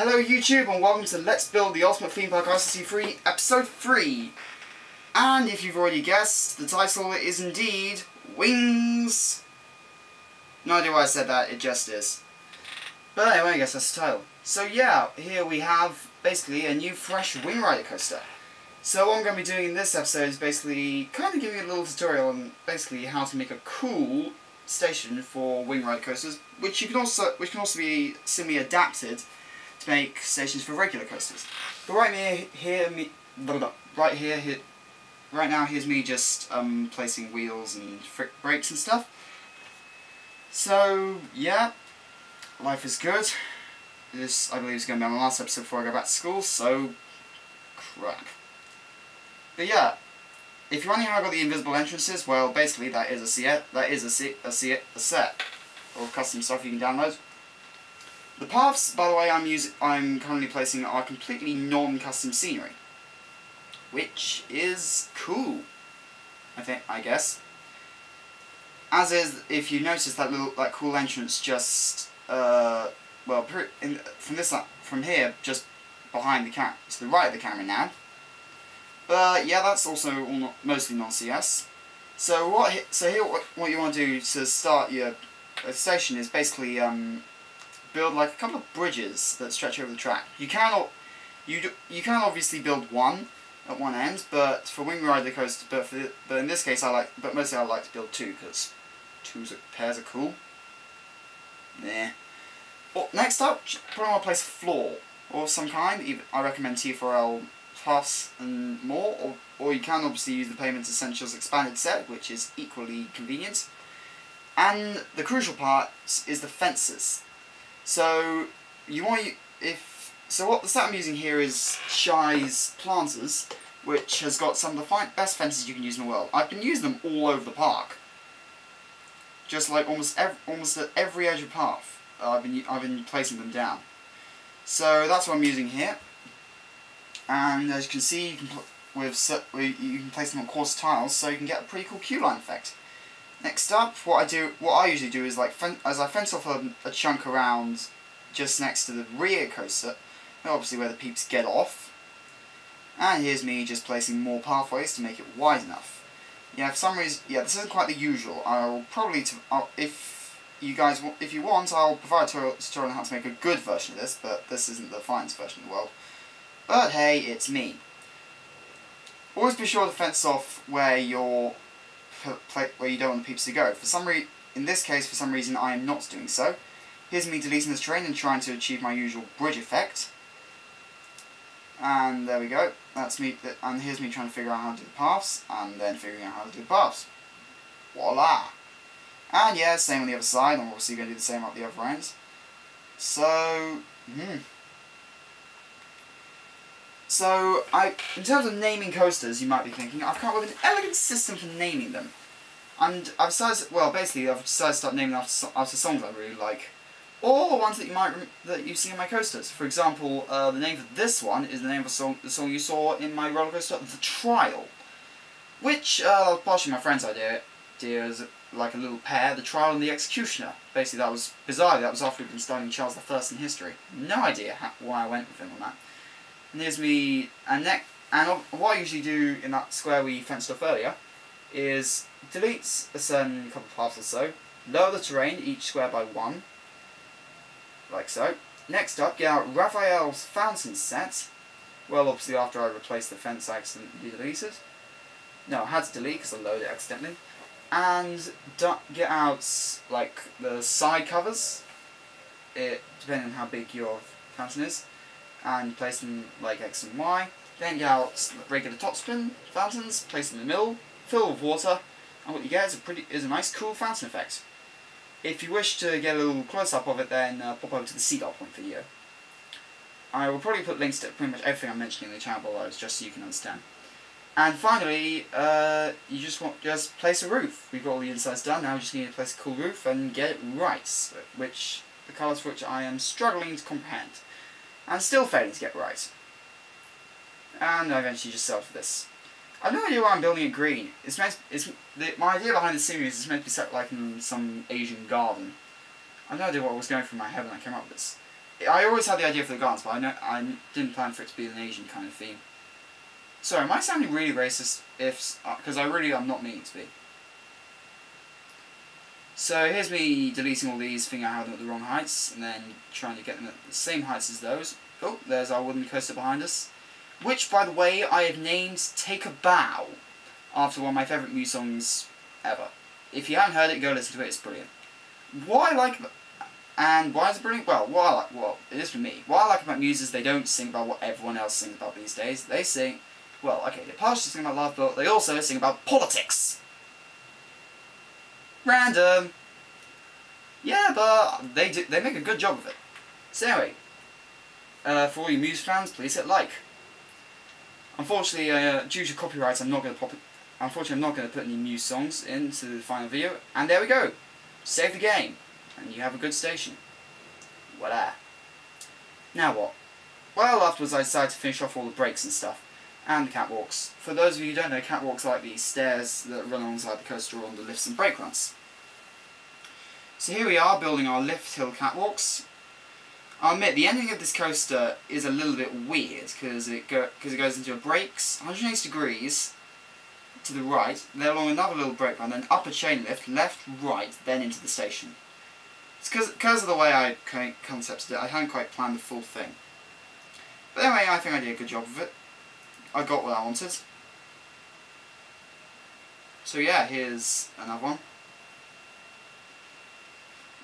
Hello YouTube and welcome to Let's Build the Ultimate Theme Park RCT3 Episode 3. And if you've already guessed, the title is indeed Wings. No idea why I said that, it just is. But anyway, I guess that's the title. So yeah, here we have basically a new fresh wing rider coaster. So what I'm going to be doing in this episode is basically kind of giving you a little tutorial on basically how to make a cool station for wing rider coasters, which can also be similarly adapted to make stations for regular coasters. But right now, here's me just placing wheels and brakes and stuff. So yeah, life is good. This, I believe, is going to be my last episode before I go back to school. So crap. But yeah, if you're wondering how I got the invisible entrances, well, basically that is a set of custom stuff you can download. The paths, by the way, I'm currently placing are completely non-custom scenery, which is cool. I guess. As is, if you notice that cool entrance just from here, just behind the camera, to the right of the camera now. But yeah, that's also mostly non-CS. So what you want to do to start your station is basically build like a couple of bridges that stretch over the track. You can obviously build one at one end, but for wing rider coaster, but in this case mostly I like to build two because pairs are cool. Nah. Well, next up, probably want to place a floor or some kind. I recommend T4L Plus and more, or you can obviously use the Payment Essentials expanded set, which is equally convenient. And the crucial part is the fences. So the set I'm using here is Shy's Planters, which has got some of the best fences you can use in the world. I've been using them all over the park, just like almost at every edge of path. I've been placing them down. So that's what I'm using here. And as you can see, you can place them on quartz tiles, so you can get a pretty cool queue-line effect. Next up, what I usually do is as I fence off a chunk around just next to the rear coaster, obviously where the peeps get off. And here's me just placing more pathways to make it wide enough. Yeah, for some reason, yeah, this isn't quite the usual. If you want, I'll provide a tutorial on how to make a good version of this, but this isn't the finest version in the world. But hey, it's me. Always be sure to fence off where you don't want the peeps to go. In this case, for some reason, I am not doing so. Here's me deleting this terrain and trying to achieve my usual bridge effect. And there we go. That's me. And here's me trying to figure out how to do the paths, and then figuring out how to do the paths. Voila! And yeah, same on the other side. I'm obviously going to do the same at the other end. So, So, in terms of naming coasters, you might be thinking, I've come up with an elegant system for naming them. And I've decided to start naming them after songs I really like. Or ones that you've seen in my coasters. For example, the name for this one is the name of the song you saw in my roller coaster, The Trial. Which, was partially my friend's idea as like a little pair, The Trial and the Executioner. Basically, that was after we'd been studying Charles I in history. No idea why I went with him on that. And here's me, and what I usually do in that square we fenced off earlier is delete a certain couple of paths or so, lower the terrain, each square by 1, like so. Next up, get out Raphael's fountain set. Well, obviously after I replaced the fence I accidentally deleted. No, I had to delete because I loaded it accidentally. And get out like the side covers, depending on how big your fountain is, and place them like X and Y. Then get out regular topspin fountains, place them in the middle, fill with water, and what you get is a nice cool fountain effect. If you wish to get a little close-up of it, then pop over to the Seagull point video. I will probably put links to pretty much everything I'm mentioning in the channel below, just so you can understand. And finally, you just place a roof. We've got all the insides done, now we just need to place a cool roof and get it right, the colours for which I am struggling to comprehend. And still failing to get right. And I eventually just settled for this. I have no idea why I'm building it green. My idea behind the series is meant to be set like in some Asian garden. I have no idea what was going through my head when I came up with this. I always had the idea for the gardens, but I didn't plan for it to be an Asian kind of theme. Sorry, am I sounding really racist? Because I really am not meaning to be. So here's me deleting all these, figuring out how them at the wrong heights, and then trying to get them at the same heights as those. Oh, there's our wooden coaster behind us. Which, by the way, I have named Take a Bow, after one of my favourite Muse songs ever. If you haven't heard it, go listen to it, it's brilliant. What I like about... And why is it brilliant? Well, it is for me. What I like about Muse is they don't sing about what everyone else sings about these days. They sing... Well, okay, they partially sing about love, but they also sing about politics. Random. Yeah, but they make a good job of it. So anyway, for all you Muse fans, please hit like. Unfortunately, due to copyright, I'm not going to put any Muse songs into the final video. And there we go. Save the game, and you have a good station. Voila. Now what? Well, afterwards I decided to finish off all the breaks and stuff. And the catwalks. For those of you who don't know, catwalks are like the stairs that run alongside the coaster on the lifts and brake runs. So here we are, building our lift hill catwalks. I'll admit, the ending of this coaster is a little bit weird, because it goes into a brakes, 180 degrees to the right, then along another little brake run, then up a chain lift, left, right, then into the station. It's because of the way I concepted it, I hadn't quite planned the full thing. But anyway, I think I did a good job of it. I got what I wanted. So yeah, here's another one.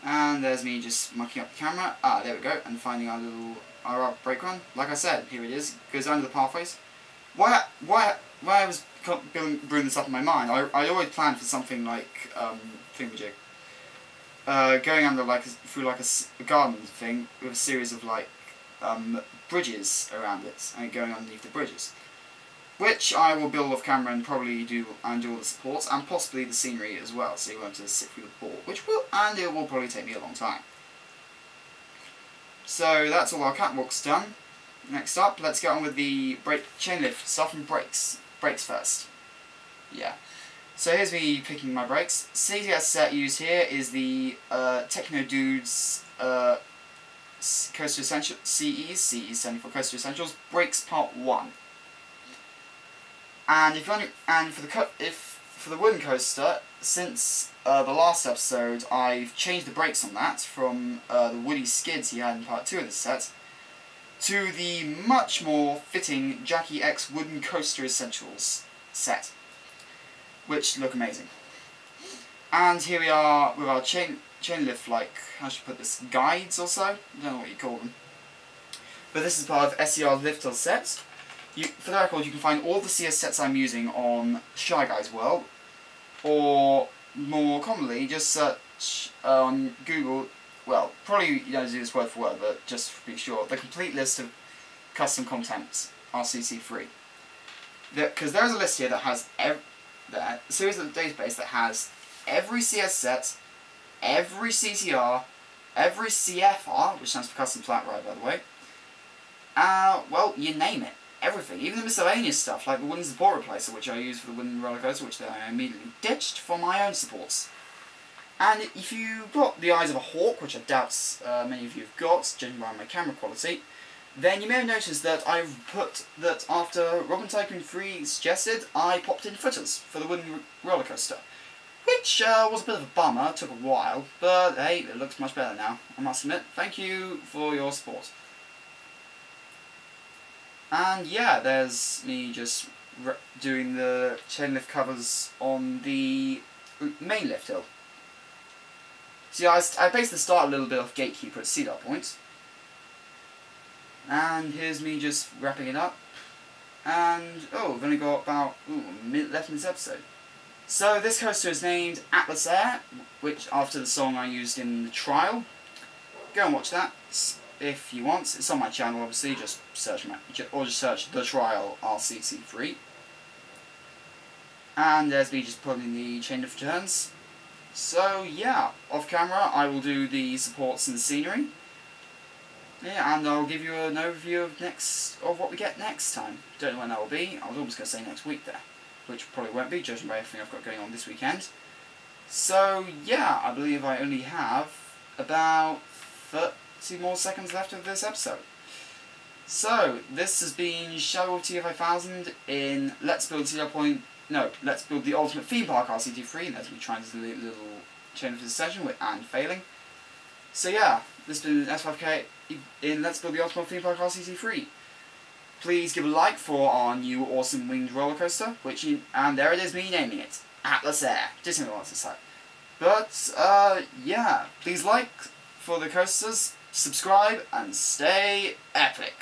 And there's me just mucking up the camera. Ah, there we go. And finding our brake run. Like I said, here it is. Goes under the pathways. Why I was brewing this up in my mind, I always planned for something like thingamajig. Going under through a garden thing with a series of bridges around it and going underneath the bridges. Which I will build off camera and probably do all the supports and possibly the scenery as well, so you won't have to sit through the board, and it will probably take me a long time. So that's all our catwalks done. Next up, let's get on with the chain lift stuff and brakes. Brakes first. Yeah. So here's me picking my brakes. CTS set used here is the Techno Dudes Coaster Essentials CEs standing for Coaster Essentials Brakes Part 1. And for the wooden coaster, since the last episode, I've changed the brakes on that from the woody skids he had in part 2 of the set to the much more fitting Jackie X Wooden Coaster Essentials set, which look amazing. And here we are with our chain lift, how should I put this, guides or so? I don't know what you call them. But this is part of SER's Lift Hill set. For the record, you can find all the CS sets I'm using on Shy Guys World, or more commonly, just search on Google, well, probably you don't do this word for word, but just to be sure, the complete list of custom content, RCT3. Because there's a list here that has a series of database that has every CS set, every CTR, every CFR, which stands for Custom Flat Ride by the way, well, you name it. Everything, even the miscellaneous stuff, like the wooden support replacer, which I use for the wooden roller coaster, which then I immediately ditched for my own supports. And if you've got the eyes of a hawk, which I doubt many of you have got, judging by my camera quality, then you may have noticed that I've put that after Robin Tycoon 3 suggested, I popped in footers for the wooden roller coaster. Which was a bit of a bummer, took a while, but hey, it looks much better now, I must admit. Thank you for your support. And yeah, there's me just doing the chain lift covers on the main lift hill. See, I basically start a little bit off Gatekeeper at Cedar Point. And here's me just wrapping it up. And, oh, I've only got about a minute left in this episode. So this coaster is named Atlas Air, which after the song I used in the trial. Go and watch that if you want. It's on my channel, obviously. Just search the trial RCT3. And there's me just pulling the chain lift turns. So yeah, off camera I will do the supports and the scenery. Yeah, and I'll give you an overview of what we get next time. Don't know when that will be. I was almost going to say next week there, which probably won't be, judging by everything I've got going on this weekend. So yeah, I believe I only have about 32 more seconds left of this episode. So, this has been Shadow of TF5000 in Let's Build the Ultimate Theme Park RCT3, as we tried this little chain of session with and failing. So yeah, this has been S5K in Let's Build the Ultimate Theme Park RCT3. Please give a like for our new awesome winged roller coaster, and there it is, me naming it Atlas Air. Just in the last side. But yeah, please like for the coasters, subscribe, and stay epic.